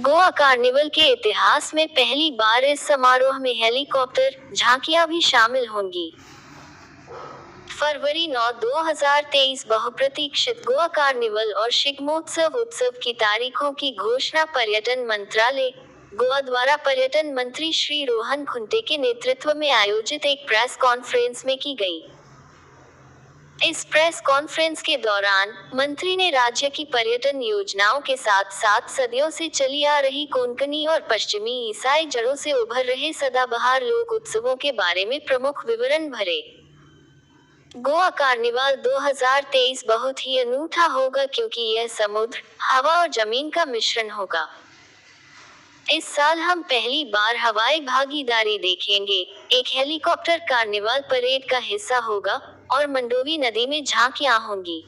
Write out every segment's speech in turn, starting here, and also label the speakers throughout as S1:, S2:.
S1: Goa carnival के इतिहास में पहली बार इस समारोह में हेलीकॉप्टर झांकियां भी शामिल होंगी। फरवरी 9, 2023 बहुप्रतीक्षित गोवा कार्निवल और शिग्मोत्सव उत्सव की तारीखों की घोषणा पर्यटन मंत्रालय गोवा द्वारा पर्यटन मंत्री श्री रोहन खुंटे के नेतृत्व में आयोजित एक प्रेस कॉन्फ्रेंस में की गई। इस प्रेस कॉन्फ्रेंस के दौरान मंत्री ने राज्य की पर्यटन योजनाओं के साथ साथ सदियों से चली आ रही कोंकणी और पश्चिमी ईसाई जड़ों से उभर रहे सदाबहार लोक उत्सवों के बारे में प्रमुख विवरण भरे। गोवा कार्निवाल 2023 बहुत ही अनूठा होगा क्योंकि यह समुद्र, हवा और जमीन का मिश्रण होगा। इस साल हम पहली बार हवाई भागीदारी देखेंगे, एक हेलीकॉप्टर कार्निवाल परेड का हिस्सा होगा और मंडोवी नदी में झांकियां होंगी।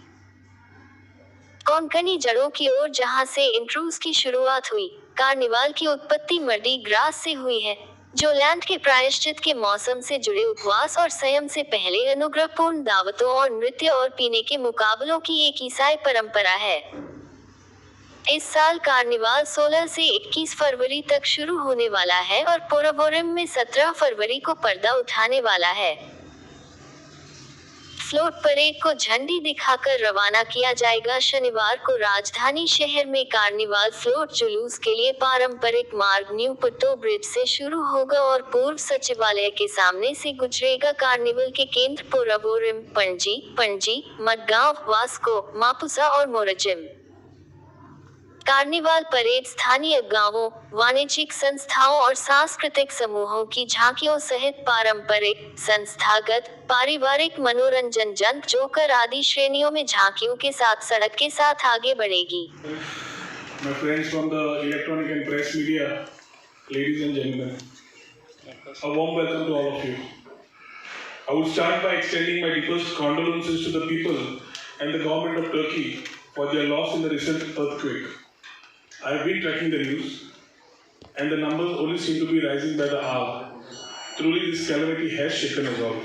S1: कोंकणी जड़ों की ओर जहां से इंट्रूज की शुरुआत हुई, कार्निवाल की उत्पत्ति मर्डी ग्रास से हुई है, जो लैंड के प्रायश्चित के मौसम से जुड़े उपवास और संयम से पहले अनुग्रहपूर्ण दावतों और नृत्य और पीने के मुकाबलों की एक ईसाई परंपरा है। इस साल कार्निवाल 16 से 21 फरवरी तक शुरू होने वाला है और पोरबोरिम में 17 फरवरी को पर्दा उठाने वाला है। फ्लोट परेड को झंडी दिखाकर रवाना किया जाएगा। शनिवार को राजधानी शहर में कार्निवाल फ्लोट जुलूस के लिए पारंपरिक मार्ग न्यू पट्टो ब्रिज से शुरू होगा और पूर्व सचिवालय के सामने से गुजरेगा। कार्निवल के केंद्र पोरबोरिम, पणजी, मडगांव, वास्को, मापुसा और मोरजिम। कार्निवाल परेड स्थानीय गांवों, वाणिज्यिक संस्थाओं और सांस्कृतिक समूहों की झांकियों सहित पारंपरिक, संस्थागत, पारिवारिक मनोरंजन, जंत जोकर आदि श्रेणियों में झांकियों के साथ सड़क के साथ आगे बढ़ेगी।
S2: My friends from the electronic and press media, ladies and gentlemen, a warm welcome to all of you. I would start by extending my deepest condolences to the people and the government of Turkey for their loss in the recent earthquake. I have been tracking the news, and the numbers only seem to be rising by the hour. Truly, this calamity has shaken us all.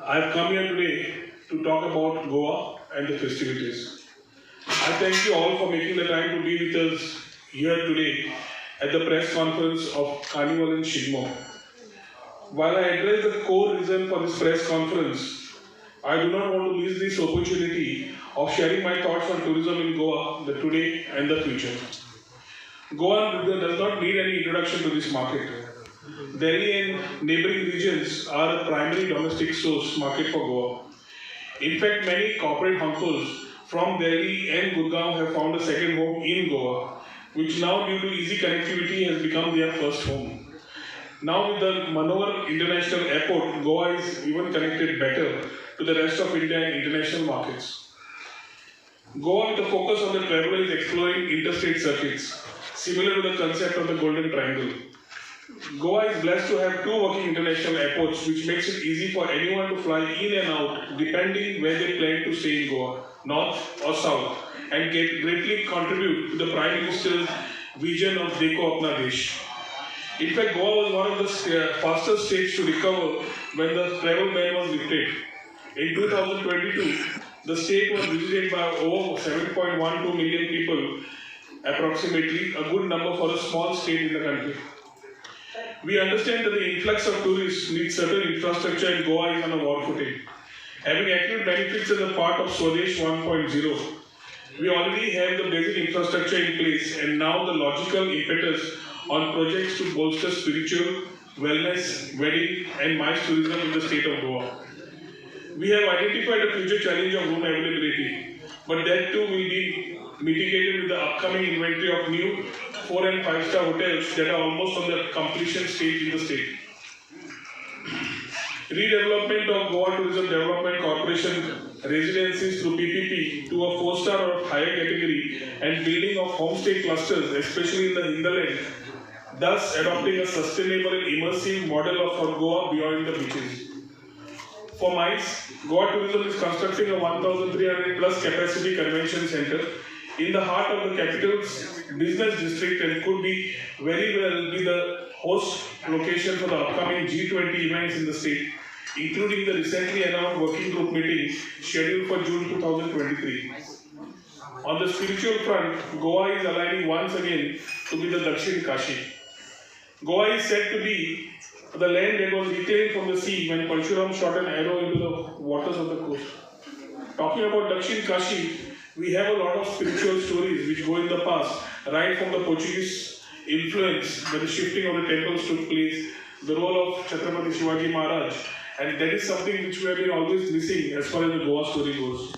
S2: I have come here today to talk about Goa and the festivities. I thank you all for making the time to be with us here today at the press conference of Carnival in Shigmo. While I address the core reason for this press conference, I do not want to miss this opportunity of sharing my thoughts on tourism in Goa, the today and the future. Goa does not need any introduction to this market. Delhi and neighboring regions are a primary domestic source market for Goa. In fact, many corporate hunkos from Delhi and Gurgaon have found a second home in Goa, which now due to easy connectivity has become their first home. Now with the Manohar International Airport, Goa is even connected better to the rest of India and international markets. Goa with a focus on the traveler is exploring interstate circuits, similar to the concept of the Golden Triangle. Goa is blessed to have two working international airports, which makes it easy for anyone to fly in and out depending where they plan to stay in Goa, north or south, and greatly contribute to the Prime Minister's vision of Deko Apna Desh. In fact, Goa was one of the fastest states to recover when the travel ban was lifted. In 2022, the state was visited by over 7.12 million people, approximately a good number for a small state in the country. We understand that the influx of tourists needs certain infrastructure and Goa is on a war footing. Having acute benefits as a part of Swadesh 1.0, we already have the basic infrastructure in place and now the logical impetus on projects to bolster spiritual, wellness, wedding and MICE tourism in the state of Goa. We have identified a future challenge of room availability, but that too will be mitigated with the upcoming inventory of new 4 and 5 star hotels that are almost on the completion stage in the state. Redevelopment of Goa Tourism Development Corporation residencies through PPP to a 4-star or higher category and building of homestay clusters, especially in the hinterland, thus adopting a sustainable and immersive model for Goa beyond the beaches. For MICE, Goa Tourism is constructing a 1,300 plus capacity convention center in the heart of the capital's business district and could be very well be the host location for the upcoming G20 events in the state, including the recently announced working group meeting scheduled for June 2023. On the spiritual front, Goa is aligning once again to be the Dakshin Kashi. Goa is said to be the land that was reclaimed from the sea when Parshuram shot an arrow into the waters of the coast. Talking about Dakshin Kashi, we have a lot of spiritual stories which go in the past, right from the Portuguese influence where the shifting of the temples took place, the role of Chhatrapati Shivaji Maharaj, and that is something which we have been always missing as far as the Goa story goes.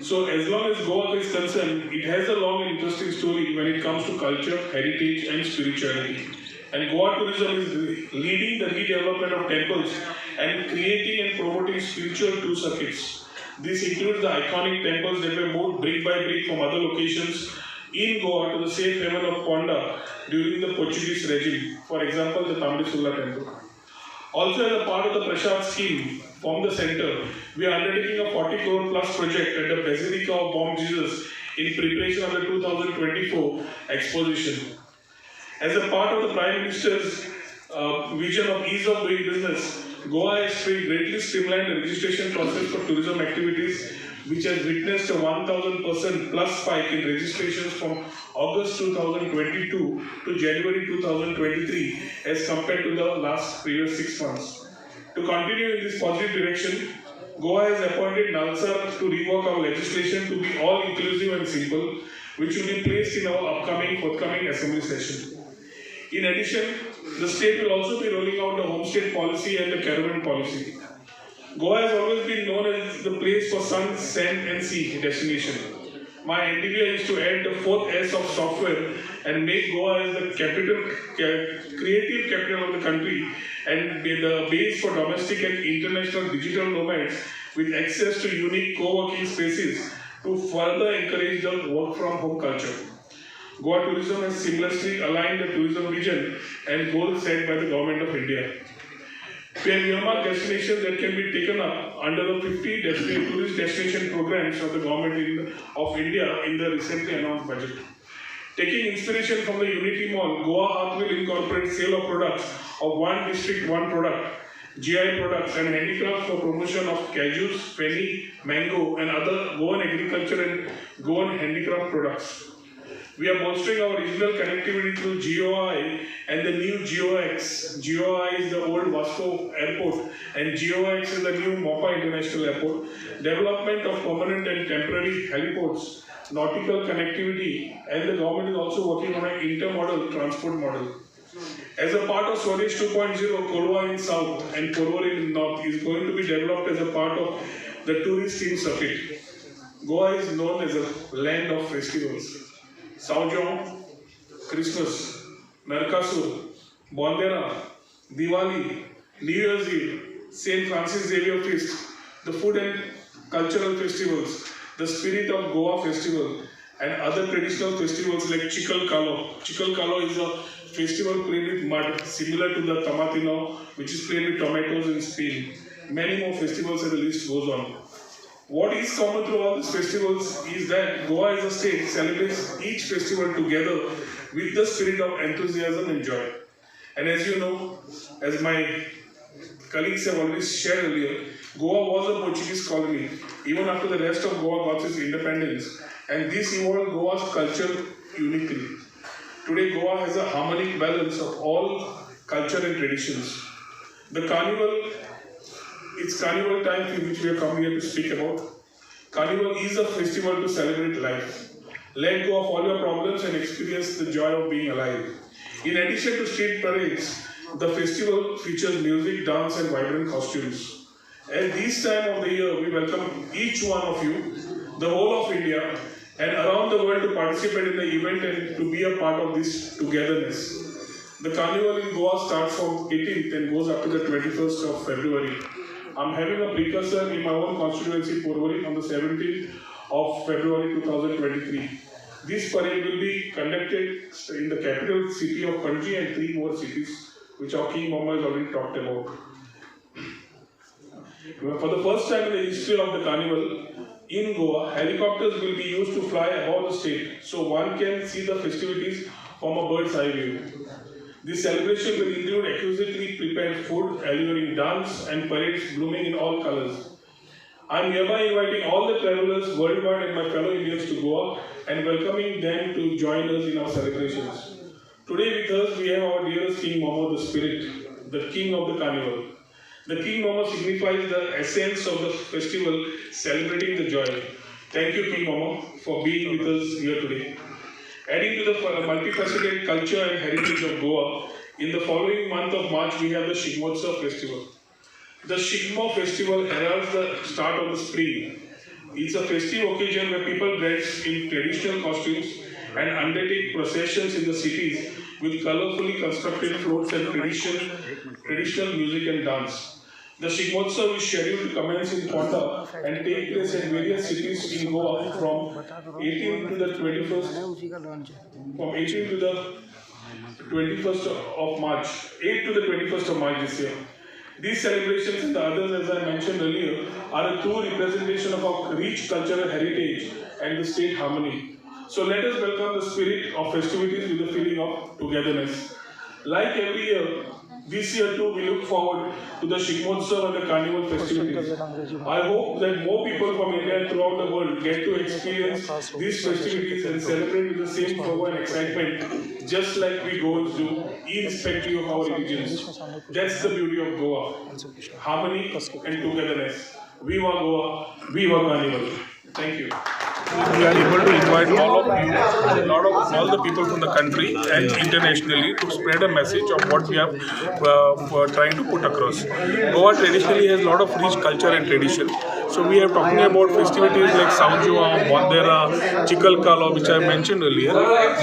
S2: So as long as Goa is concerned, it has a long and interesting story when it comes to culture, heritage and spirituality. And Goa tourism is leading the redevelopment of temples and creating and promoting spiritual tour circuits. This includes the iconic temples that were moved brick by brick from other locations in Goa to the safe haven of Ponda during the Portuguese regime. For example, the Tamrisula temple. Also, as a part of the Prashad scheme from the center, we are undertaking a 40 crore plus project at the Basilica of Bom Jesus in preparation of the 2024 exposition. As a part of the Prime Minister's vision of ease of doing business, Goa has greatly streamlined the registration process for tourism activities, which has witnessed a 1000% plus spike in registrations from August 2022 to January 2023 as compared to the previous 6 months. To continue in this positive direction, Goa has appointed NALSA to rework our legislation to be all inclusive and simple, which will be placed in our forthcoming assembly session. In addition, the state will also be rolling out the homestay policy and the caravan policy. Goa has always been known as the place for sun, sand and sea destination. My endeavor is to add the fourth S of software and make Goa as the creative capital of the country and be the base for domestic and international digital nomads with access to unique co-working spaces to further encourage the work from home culture. Goa tourism has seamlessly aligned the tourism vision and goals set by the Government of India. We have earmarked destinations that can be taken up under the 50 tourist destination programs of the Government of India in the recently announced budget. Taking inspiration from the Unity Mall, Goa Hut will incorporate sale of products of one district, one product, GI products and handicrafts for promotion of cashews, fenny, mango and other Goan agriculture and Goan handicraft products. We are bolstering our regional connectivity through GOI and the new GOX. GOI is the old Vasco airport and GOX is the new Mopa International Airport. Development of permanent and temporary heliports, nautical connectivity, and the government is also working on an intermodal transport model. As a part of Swadesh 2.0, Korwa in South and Korwa in North is going to be developed as a part of the tourist theme circuit. Goa is known as a land of festivals. Saujong, Christmas, Narkasur, Bondera, Diwali, New Year's Eve, St. Francis Xavier Feast, the food and cultural festivals, the Spirit of Goa Festival, and other traditional festivals like Chikal Kalo. Chikal Kalo is a festival played with mud, similar to the Tamatino, which is played with tomatoes in Spain. Many more festivals and the list goes on. What is common through all these festivals is that Goa as a state celebrates each festival together with the spirit of enthusiasm and joy. And as you know, as my colleagues have already shared earlier, Goa was a Portuguese colony even after the rest of Goa got its independence, and this evolved Goa's culture uniquely. Today Goa has a harmonic balance of all culture and traditions. The carnival, it's carnival time which we are coming here to speak about. Carnival is a festival to celebrate life. Let go of all your problems and experience the joy of being alive. In addition to street parades, the festival features music, dance and vibrant costumes. At this time of the year, we welcome each one of you, the whole of India and around the world to participate in the event and to be a part of this togetherness. The carnival in Goa starts from 18th and goes up to the 21st of February. I'm having a precursor in my own constituency, Porvorim, on the 17th of February 2023. This parade will be conducted in the capital city of Panji and 3 more cities, which our King Mohammed has already talked about. For the first time in the history of the carnival, in Goa, helicopters will be used to fly above the state, so one can see the festivities from a bird's eye view. This celebration will include exquisitely prepared food, alluring dance, and parades blooming in all colors. I am hereby inviting all the travelers worldwide and my fellow Indians to Goa and welcoming them to join us in our celebrations. Today with us we have our dearest King Momo, the spirit, the king of the carnival. The King Momo signifies the essence of the festival, celebrating the joy. Thank you, King Momo, for being with us here today. Adding to the multifaceted culture and heritage of Goa, in the following month of March we have the Shigmotsav festival. The Shigmo festival heralds the start of the spring. It's a festive occasion where people dress in traditional costumes and undertake processions in the cities with colorfully constructed floats and traditional music and dance. The Shigmotsav is scheduled to commence in Ponda and take place in various cities in Goa from 18 to the 21st of March, 8 to the 21st of March this year. These celebrations and the others, as I mentioned earlier, are a true representation of our rich cultural heritage and the state harmony. So let us welcome the spirit of festivities with the feeling of togetherness. Like every year, this year too we look forward to the Shigmotsav and the carnival festivities. I hope that more people from India and throughout the world get to experience these festivities and celebrate with the same fervor and excitement, just like we Goans do, irrespective of our religions. That's the beauty of Goa. Harmony and togetherness. Viva Goa, Viva Carnival. Thank you. We are able to invite all of you, all the people from the country and internationally to spread a message of what we are trying to put across. Goa traditionally has a lot of rich culture and tradition. So we are talking about festivities like Saujua, Bandera, Chikal Kala, which I mentioned earlier,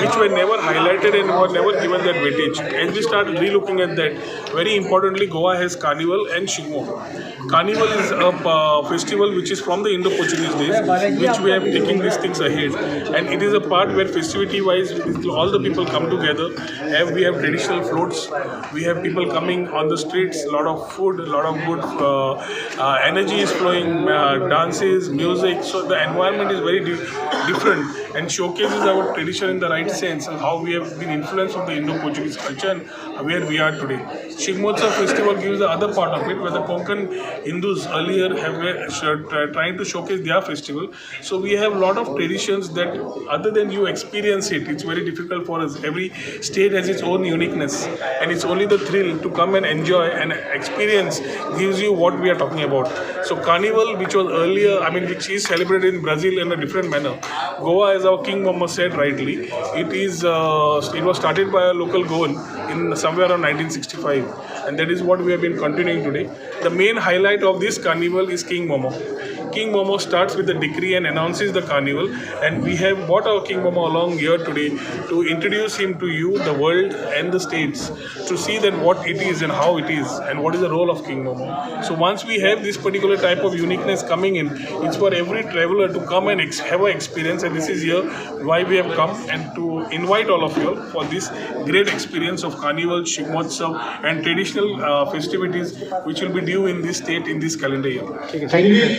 S2: which were never highlighted and were never given that weightage. As we start re-looking at that, very importantly, Goa has Carnival and Shigmo. Carnival is a festival which is from the Indo-Portuguese days, which we have taken these things ahead, and it is a part where festivity wise all the people come together. We have traditional floats, we have people coming on the streets, a lot of food, a lot of good energy is flowing, dances, music, so the environment is very different and showcases our tradition in the right sense and how we have been influenced from the Indo-Portuguese culture and where we are today. Shigmotsav festival gives the other part of it, where the Konkan Hindus earlier have trying to showcase their festival. So we have a lot of traditions that other than you experience it, it's very difficult for us. Every state has its own uniqueness, and it's only the thrill to come and enjoy and experience gives you what we are talking about. So Carnival, which was earlier, which is celebrated in Brazil in a different manner. Goa, as our King Momo said rightly, it was started by a local Goan in somewhere around 1965, and that is what we have been continuing today. The main highlight of this carnival is King Momo. King Momo starts with the decree and announces the carnival, and we have brought our King Momo along here today to introduce him to you, the world and the states, to see that what it is and how it is and what is the role of King Momo. So once we have this particular type of uniqueness coming in, it's for every traveler to come and have an experience, and this is here why we have come and to invite all of you for this great experience of Carnival, Shigmotsav and traditional festivities which will be due in this state in this calendar year.
S3: Thank you.